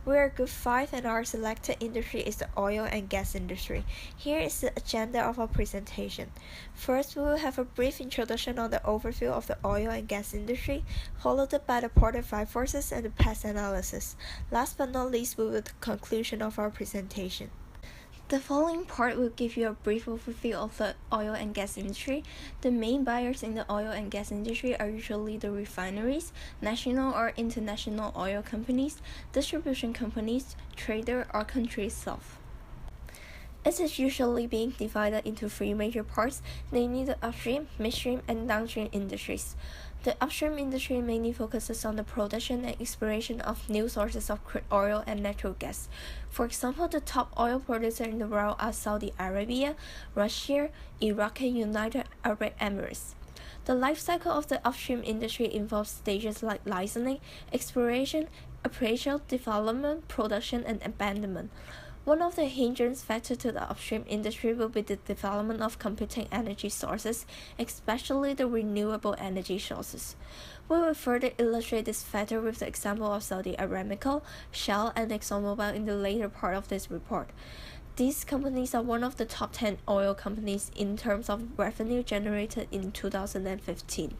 We are Group 5 and our selected industry is the oil and gas industry. Here is the agenda of our presentation. First, we will have a brief introduction on the overview of the oil and gas industry, followed by the product 5 forces and the past analysis. Last but not least, we will the conclusion of our presentation. The following part will give you a brief overview of the oil and gas industry. The main buyers in the oil and gas industry are usually the refineries, national or international oil companies, distribution companies, trader, or country itself. It is usually being divided into three major parts, namely the upstream, midstream, and downstream industries. The upstream industry mainly focuses on the production and exploration of new sources of crude oil and natural gas. For example, the top oil producers in the world are Saudi Arabia, Russia, Iraq, and United Arab Emirates. The life cycle of the upstream industry involves stages like licensing, exploration, appraisal, development, production, and abandonment. One of the hindrance factors to the upstream industry will be the development of competing energy sources, especially the renewable energy sources. We will further illustrate this factor with the example of Saudi Aramco, Shell, and ExxonMobil in the later part of this report. These companies are one of the top 10 oil companies in terms of revenue generated in 2015.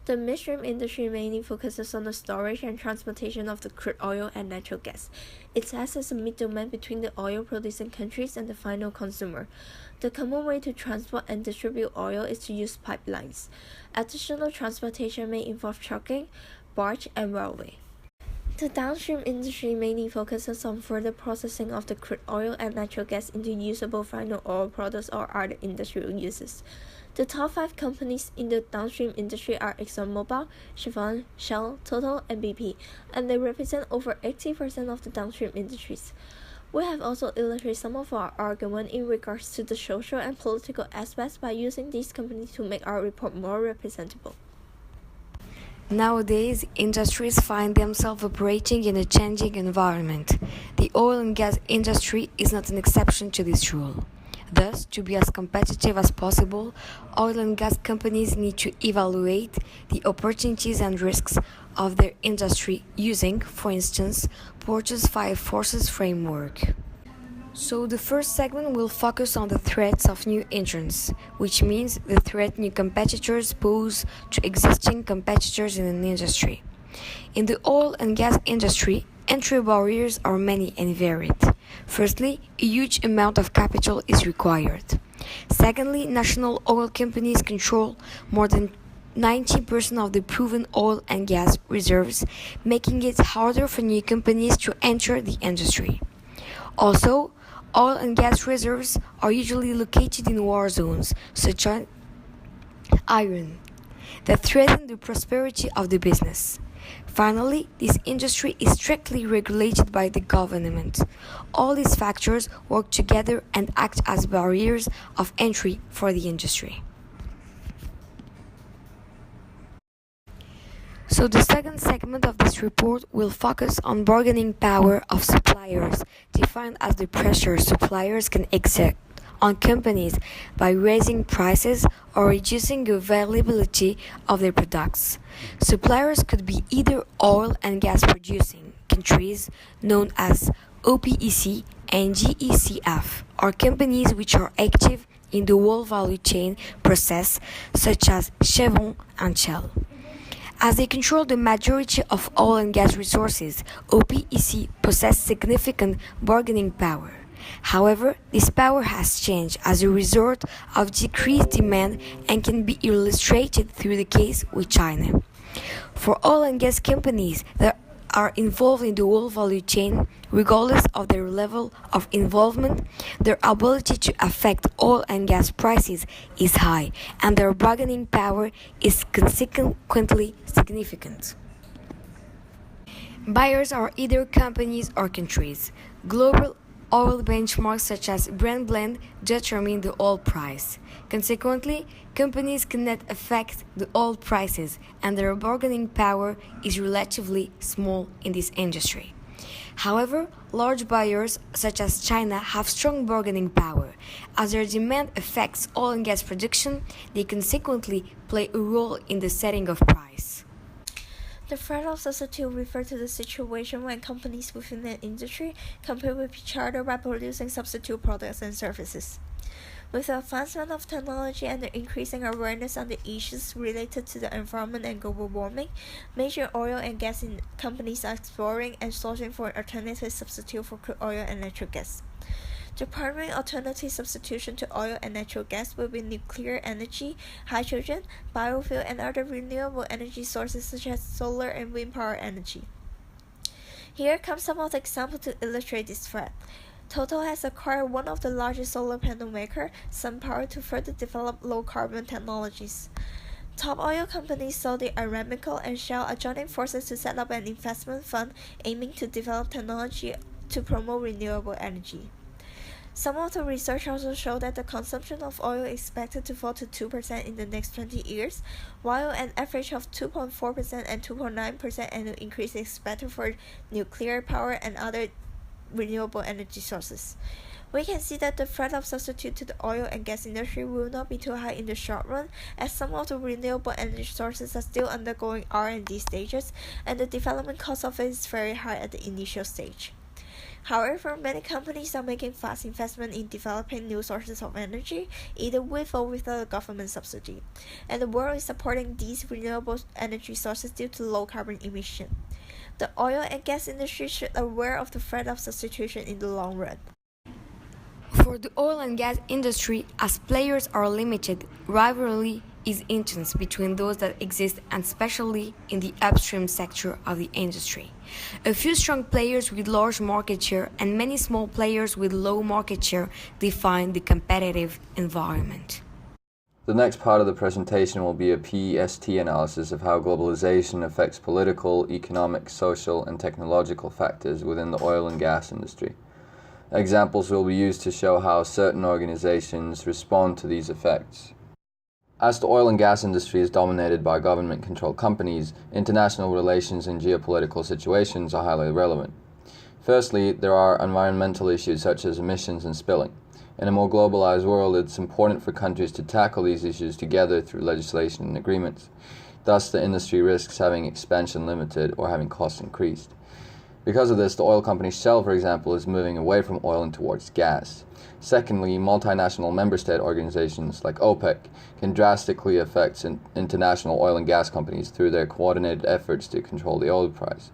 The midstream industry mainly focuses on the storage and transportation of the crude oil and natural gas. It acts as a middleman between the oil-producing countries and the final consumer. The common way to transport and distribute oil is to use pipelines. Additional transportation may involve trucking, barge, and railway. The downstream industry mainly focuses on further processing of the crude oil and natural gas into usable final oil products or other industrial uses. The top 5 companies in the downstream industry are ExxonMobil, Chevron, Shell, Total, and BP, and they represent over 80% of the downstream industries. We have also illustrated some of our argument in regards to the social and political aspects by using these companies to make our report more representable. Nowadays, industries find themselves operating in a changing environment. The oil and gas industry is not an exception to this rule. Thus, to be as competitive as possible, oil and gas companies need to evaluate the opportunities and risks of their industry using, for instance, Porter's 5 Forces framework. So the first segment will focus on the threats of new entrants, which means the threat new competitors pose to existing competitors in an industry. In the oil and gas industry, entry barriers are many and varied. Firstly, a huge amount of capital is required. Secondly, national oil companies control more than 90% of the proven oil and gas reserves, making it harder for new companies to enter the industry. Also, oil and gas reserves are usually located in war zones, such as Iran, that threaten the prosperity of the business. Finally, this industry is strictly regulated by the government. All these factors work together and act as barriers of entry for the industry. So the second segment of this report will focus on bargaining power of suppliers, defined as the pressure suppliers can exert on companies by raising prices or reducing the availability of their products. Suppliers could be either oil and gas producing countries known as OPEC and GECF, or companies which are active in the whole value chain process such as Chevron and Shell. As they control the majority of oil and gas resources, OPEC possess significant bargaining power. However, this power has changed as a result of decreased demand and can be illustrated through the case with China. For oil and gas companies that are involved in the whole value chain, regardless of their level of involvement, their ability to affect oil and gas prices is high, and their bargaining power is consequently significant. Buyers are either companies or countries. Global oil benchmarks such as Brent blend determine the oil price. Consequently, companies cannot affect the oil prices, and their bargaining power is relatively small in this industry. However, large buyers such as China have strong bargaining power. As their demand affects oil and gas production, they consequently play a role in the setting of price. The threat of substitute refers to the situation when companies within an industry compete with each other by producing substitute products and services. With the advancement of technology and the increasing awareness on the issues related to the environment and global warming, major oil and gas companies are exploring and searching for alternative substitute for crude oil and natural gas. The primary alternative substitution to oil and natural gas will be nuclear energy, hydrogen, biofuel, and other renewable energy sources such as solar and wind power energy. Here comes some of the examples to illustrate this threat. Total has acquired one of the largest solar panel maker, SunPower, to further develop low-carbon technologies. Top oil companies Saudi Aramco and Shell are joining forces to set up an investment fund aiming to develop technology to promote renewable energy. Some of the research also show that the consumption of oil is expected to fall to 2% in the next 20 years, while an average of 2.4% and 2.9% annual increase is expected for nuclear power and other renewable energy sources. We can see that the threat of substitute to the oil and gas industry will not be too high in the short run, as some of the renewable energy sources are still undergoing R&D stages, and the development cost of it is very high at the initial stage. However, many companies are making fast investment in developing new sources of energy, either with or without a government subsidy, and the world is supporting these renewable energy sources due to low carbon emission. The oil and gas industry should be aware of the threat of substitution in the long run. For the oil and gas industry, as players are limited, rivalry is intense between those that exist, and especially in the upstream sector of the industry. A few strong players with large market share and many small players with low market share define the competitive environment. The next part of the presentation will be a PEST analysis of how globalization affects political, economic, social, and technological factors within the oil and gas industry. Examples will be used to show how certain organizations respond to these effects. As the oil and gas industry is dominated by government-controlled companies, international relations and geopolitical situations are highly relevant. Firstly, there are environmental issues such as emissions and spilling. In a more globalized world, it's important for countries to tackle these issues together through legislation and agreements. Thus, the industry risks having expansion limited or having costs increased. Because of this, the oil company Shell, for example, is moving away from oil and towards gas. Secondly, multinational member state organizations like OPEC can drastically affect international oil and gas companies through their coordinated efforts to control the oil price.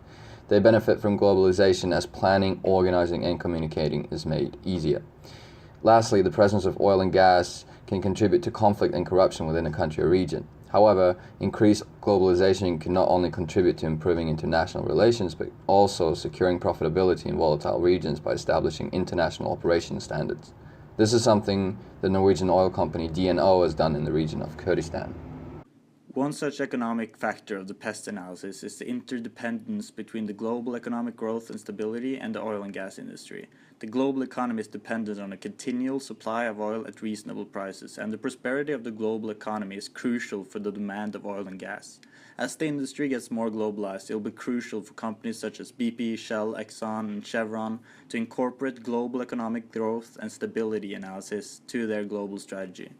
They benefit from globalization as planning, organizing, and communicating is made easier. Lastly, the presence of oil and gas can contribute to conflict and corruption within a country or region. However, increased globalization can not only contribute to improving international relations, but also securing profitability in volatile regions by establishing international operation standards. This is something the Norwegian oil company DNO has done in the region of Kurdistan. One such economic factor of the PEST analysis is the interdependence between the global economic growth and stability and the oil and gas industry. The global economy is dependent on a continual supply of oil at reasonable prices, and the prosperity of the global economy is crucial for the demand of oil and gas. As the industry gets more globalized, it will be crucial for companies such as BP, Shell, Exxon, and Chevron to incorporate global economic growth and stability analysis to their global strategy.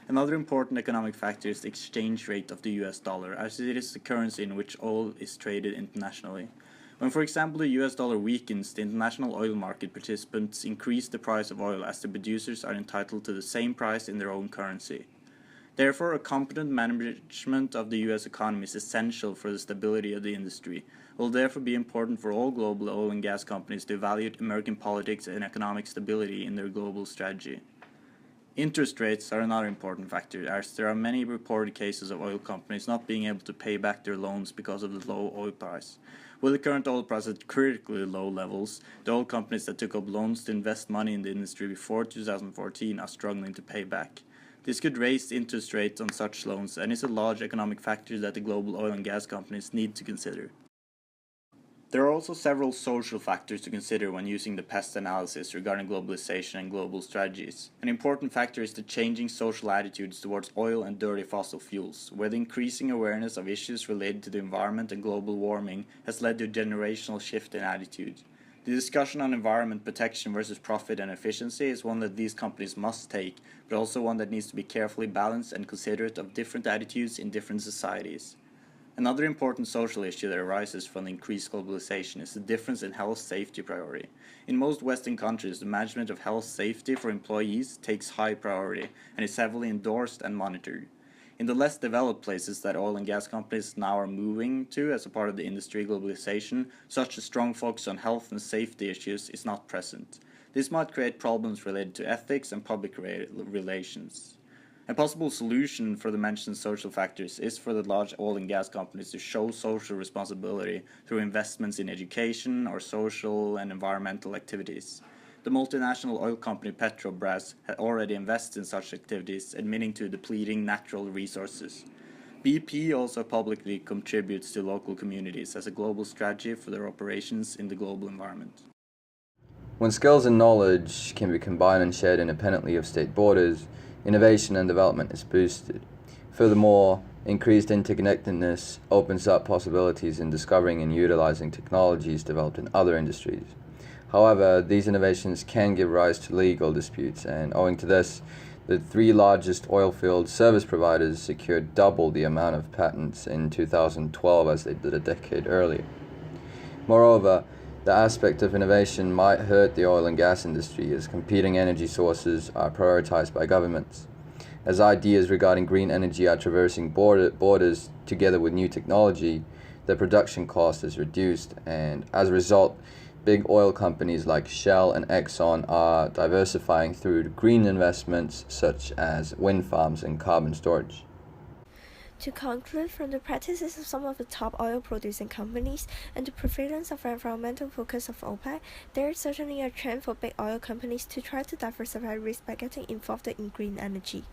Another important economic factor is the exchange rate of the US dollar, as it is the currency in which oil is traded internationally. When, for example, the US dollar weakens, the international oil market participants increase the price of oil as the producers are entitled to the same price in their own currency. Therefore, a competent management of the US economy is essential for the stability of the industry. It will therefore be important for all global oil and gas companies to evaluate American politics and economic stability in their global strategy. Interest rates are another important factor, as there are many reported cases of oil companies not being able to pay back their loans because of the low oil price. With the current oil price at critically low levels, the oil companies that took up loans to invest money in the industry before 2014 are struggling to pay back. This could raise the interest rates on such loans and is a large economic factor that the global oil and gas companies need to consider. There are also several social factors to consider when using the PEST analysis regarding globalization and global strategies. An important factor is the changing social attitudes towards oil and dirty fossil fuels, where the increasing awareness of issues related to the environment and global warming has led to a generational shift in attitude. The discussion on environment protection versus profit and efficiency is one that these companies must take, but also one that needs to be carefully balanced and considerate of different attitudes in different societies. Another important social issue that arises from the increased globalization is the difference in health safety priority. In most Western countries, the management of health safety for employees takes high priority and is heavily endorsed and monitored. In the less developed places that oil and gas companies now are moving to as a part of the industry globalization, such a strong focus on health and safety issues is not present. This might create problems related to ethics and public relations. A possible solution for the mentioned social factors is for the large oil and gas companies to show social responsibility through investments in education or social and environmental activities. The multinational oil company Petrobras had already invested in such activities, admitting to depleting natural resources. BP also publicly contributes to local communities as a global strategy for their operations in the global environment. When skills and knowledge can be combined and shared independently of state borders, innovation and development is boosted. Furthermore, increased interconnectedness opens up possibilities in discovering and utilizing technologies developed in other industries. However, these innovations can give rise to legal disputes, and owing to this, the three largest oilfield service providers secured double the amount of patents in 2012 as they did a decade earlier. Moreover, the aspect of innovation might hurt the oil and gas industry as competing energy sources are prioritized by governments. As ideas regarding green energy are traversing borders together with new technology, the production cost is reduced, and as a result, big oil companies like Shell and Exxon are diversifying through green investments such as wind farms and carbon storage. To conclude, from the practices of some of the top oil-producing companies and the prevalence of environmental focus of OPEC, there is certainly a trend for big oil companies to try to diversify risk by getting involved in green energy.